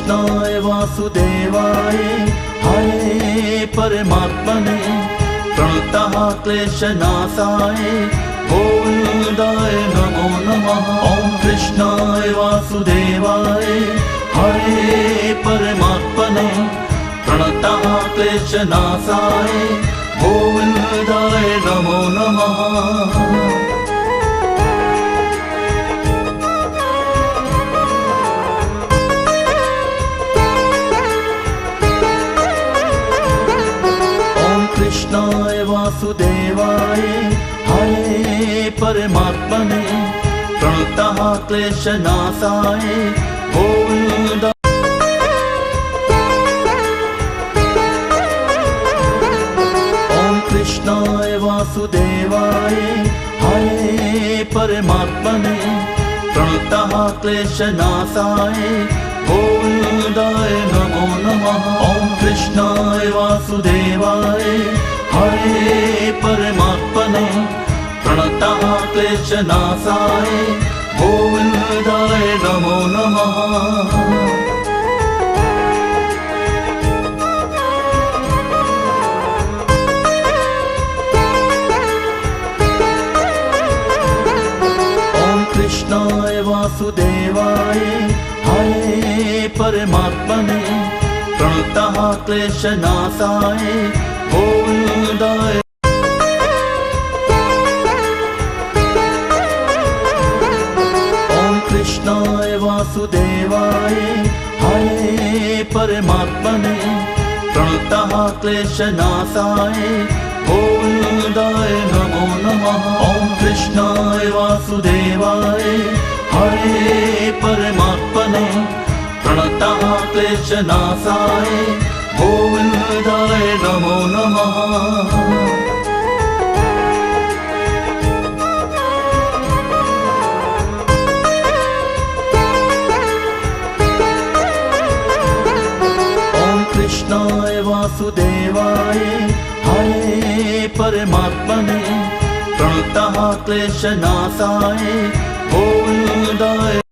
कृष्णाय वासुदेवाय हरे परमात्मने प्रणतः क्लेशनाशाय गोविन्दाय नमो नमः। ॐ कृष्णाय वासुदेवाय हरे परमात्मने प्रणतः क्लेशनाशाय गोविन्दाय नमो नमः। कृष्णाय वासुदेवाय हरे परमात्मने प्रणतः क्लेशनाशाय गोविन्दाय। ॐ कृष्णाय वासुदेवाय हरे परमात्मने प्रणतः क्लेशनाशाय गोविन्दाय नमो नमः। ॐ कृष्णाय वासुदेवाय हरे परमात्मने प्रणतः क्लेशनाशाय गोविन्दाय नमो नमः। कृष्णाय वासुदेवाय हरे परमात्मने प्रणतः क्लेशनाशाय गोविन्दाय। ॐ कृष्णाय वासुदेवाय हरे परमात्मने प्रणतः क्लेशनाशाय गोविन्दाय नमो नमः। ॐ कृष्णाय वासुदेवाय हरे परमात्मने प्रणतः क्लेशनाशाय गोविन्दाय नमो नमः। कृष्णाय वासुदेवाय हरे परमात्मने प्रणतः क्लेशनाशाय गोविन्दाय।